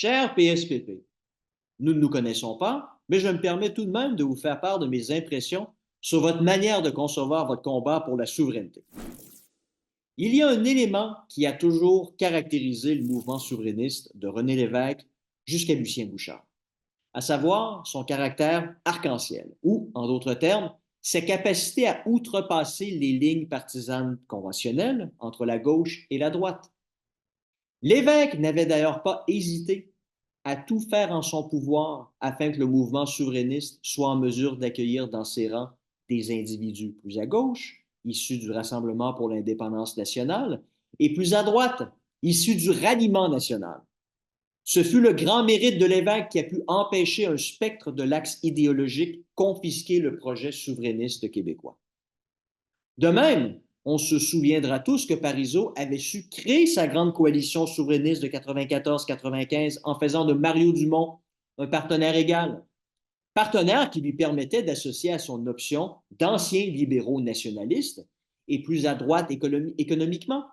Cher PSPP, nous ne nous connaissons pas, mais je me permets tout de même de vous faire part de mes impressions sur votre manière de concevoir votre combat pour la souveraineté. Il y a un élément qui a toujours caractérisé le mouvement souverainiste de René Lévesque jusqu'à Lucien Bouchard, à savoir son caractère arc-en-ciel, ou, en d'autres termes, sa capacité à outrepasser les lignes partisanes conventionnelles entre la gauche et la droite. L'évêque n'avait d'ailleurs pas hésité à tout faire en son pouvoir afin que le mouvement souverainiste soit en mesure d'accueillir dans ses rangs des individus plus à gauche, issus du Rassemblement pour l'indépendance nationale, et plus à droite, issus du ralliement national. Ce fut le grand mérite de l'évêque qui a pu empêcher un spectre de l'axe idéologique confisquer le projet souverainiste québécois. De même, on se souviendra tous que Parizeau avait su créer sa grande coalition souverainiste de 94-95 en faisant de Mario Dumont un partenaire égal. Partenaire qui lui permettait d'associer à son option d'anciens libéraux nationalistes et plus à droite économiquement.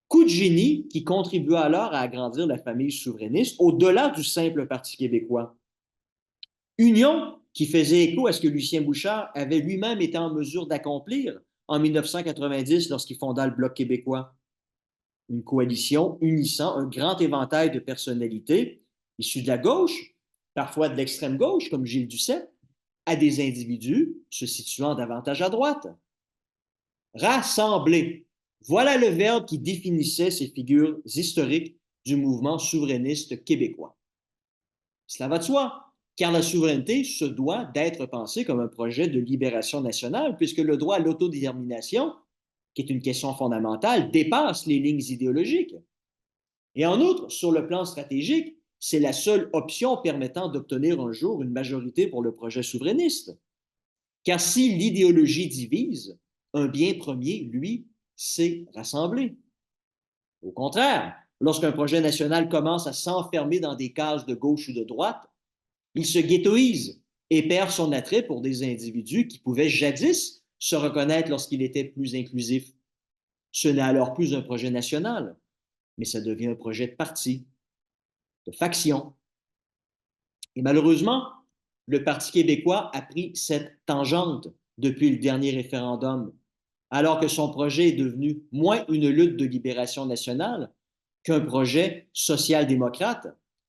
Coup de génie qui contribua alors à agrandir la famille souverainiste au-delà du simple Parti québécois. Union qui faisait écho à ce que Lucien Bouchard avait lui-même été en mesure d'accomplir en 1990 lorsqu'il fonda le Bloc québécois. Une coalition unissant un grand éventail de personnalités issues de la gauche, parfois de l'extrême gauche, comme Gilles Duceppe, à des individus se situant davantage à droite. Rassembler. Voilà le verbe qui définissait ces figures historiques du mouvement souverainiste québécois. Cela va de soi, car la souveraineté se doit d'être pensée comme un projet de libération nationale, puisque le droit à l'autodétermination, qui est une question fondamentale, dépasse les lignes idéologiques. Et en outre, sur le plan stratégique, c'est la seule option permettant d'obtenir un jour une majorité pour le projet souverainiste. Car si l'idéologie divise, un bien premier, lui, c'est rassembler. Au contraire, lorsqu'un projet national commence à s'enfermer dans des cases de gauche ou de droite, il se ghettoise et perd son attrait pour des individus qui pouvaient jadis se reconnaître lorsqu'il était plus inclusif. Ce n'est alors plus un projet national, mais ça devient un projet de parti, de faction. Et malheureusement, le Parti québécois a pris cette tangente depuis le dernier référendum, alors que son projet est devenu moins une lutte de libération nationale qu'un projet social-démocrate,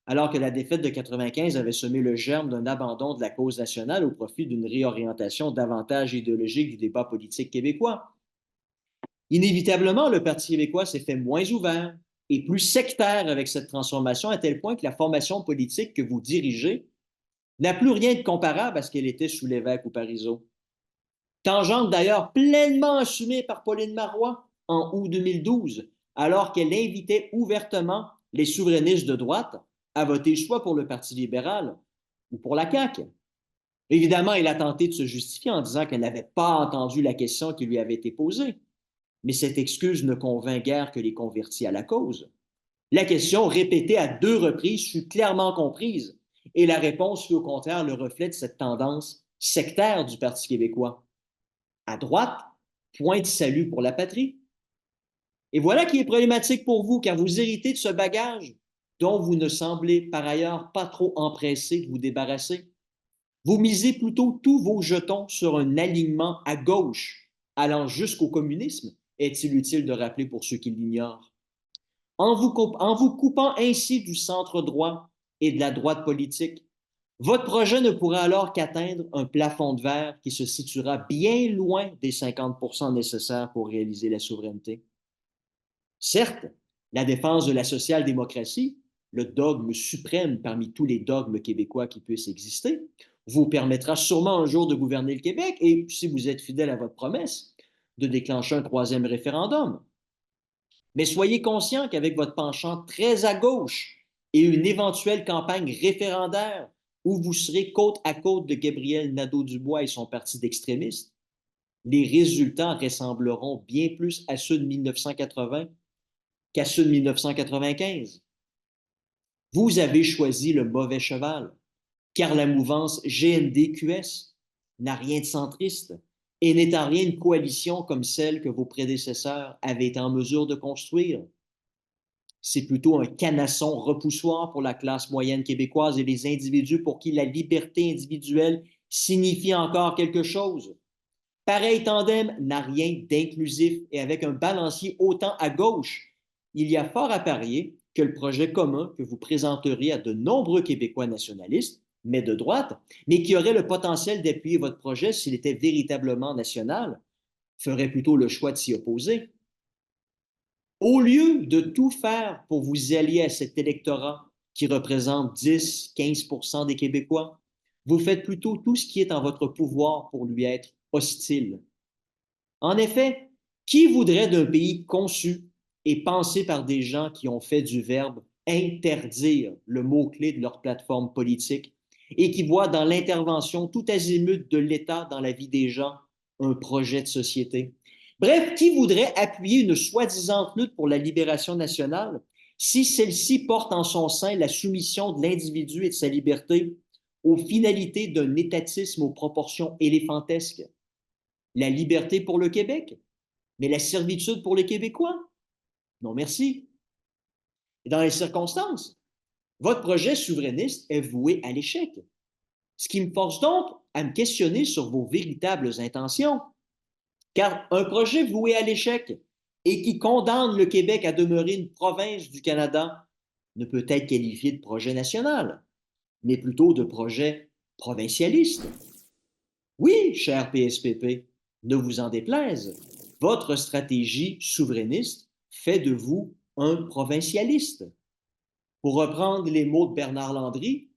alors que la défaite de 95 avait semé le germe d'un abandon de la cause nationale au profit d'une réorientation davantage idéologique du débat politique québécois. Inévitablement, le Parti québécois s'est fait moins ouvert et plus sectaire avec cette transformation, à tel point que la formation politique que vous dirigez n'a plus rien de comparable à ce qu'elle était sous Lévesque ou Parizeau. Tangente d'ailleurs pleinement assumée par Pauline Marois en août 2012, alors qu'elle invitait ouvertement les souverainistes de droite à voter soit pour le Parti libéral ou pour la CAQ. Évidemment, elle a tenté de se justifier en disant qu'elle n'avait pas entendu la question qui lui avait été posée. Mais cette excuse ne convainc guère que les convertis à la cause. La question, répétée à 2 reprises, fut clairement comprise, et la réponse fut au contraire le reflet de cette tendance sectaire du Parti québécois. À droite, point de salut pour la patrie. Et voilà qui est problématique pour vous, car vous héritez de ce bagage dont vous ne semblez par ailleurs pas trop empressé de vous débarrasser. Vous misez plutôt tous vos jetons sur un alignement à gauche, allant jusqu'au communisme, est-il utile de rappeler pour ceux qui l'ignorent. En vous coupant ainsi du centre droit et de la droite politique, votre projet ne pourra alors qu'atteindre un plafond de verre qui se situera bien loin des 50% nécessaires pour réaliser la souveraineté. Certes, la défense de la social-démocratie, le dogme suprême parmi tous les dogmes québécois qui puissent exister, vous permettra sûrement un jour de gouverner le Québec et, si vous êtes fidèle à votre promesse, de déclencher un 3e référendum. Mais soyez conscient qu'avec votre penchant très à gauche et une éventuelle campagne référendaire où vous serez côte à côte de Gabriel Nadeau-Dubois et son parti d'extrémistes, les résultats ressembleront bien plus à ceux de 1980 qu'à ceux de 1995. Vous avez choisi le mauvais cheval, car la mouvance GND-QS n'a rien de centriste et n'est en rien une coalition comme celle que vos prédécesseurs avaient été en mesure de construire. c'est plutôt un canasson repoussoir pour la classe moyenne québécoise et les individus pour qui la liberté individuelle signifie encore quelque chose. Pareil tandem n'a rien d'inclusif et avec un balancier autant à gauche, il y a fort à parier que le projet commun que vous présenteriez à de nombreux Québécois nationalistes, mais de droite, mais qui auraient le potentiel d'appuyer votre projet s'il était véritablement national, ferait plutôt le choix de s'y opposer. Au lieu de tout faire pour vous allier à cet électorat qui représente 10-15 des Québécois, vous faites plutôt tout ce qui est en votre pouvoir pour lui être hostile. En effet, qui voudrait d'un pays conçu et pensé par des gens qui ont fait du verbe interdire le mot-clé de leur plateforme politique et qui voient dans l'intervention tout azimut de l'État dans la vie des gens un projet de société? Bref, qui voudrait appuyer une soi-disant lutte pour la libération nationale si celle-ci porte en son sein la soumission de l'individu et de sa liberté aux finalités d'un étatisme aux proportions éléphantesques? La liberté pour le Québec, mais la servitude pour les Québécois? Non, merci. Et dans les circonstances, votre projet souverainiste est voué à l'échec. Ce qui me force donc à me questionner sur vos véritables intentions. Car un projet voué à l'échec et qui condamne le Québec à demeurer une province du Canada ne peut être qualifié de projet national, mais plutôt de projet provincialiste. Oui, cher PSPP, ne vous en déplaise, votre stratégie souverainiste fait de vous un provincialiste. Pour reprendre les mots de Bernard Landry,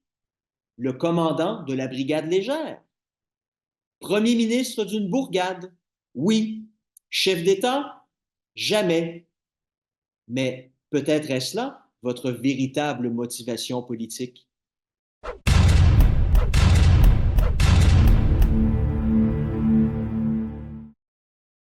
le commandant de la brigade légère. Premier ministre d'une bourgade, oui. Chef d'État, jamais. Mais peut-être est-ce là votre véritable motivation politique.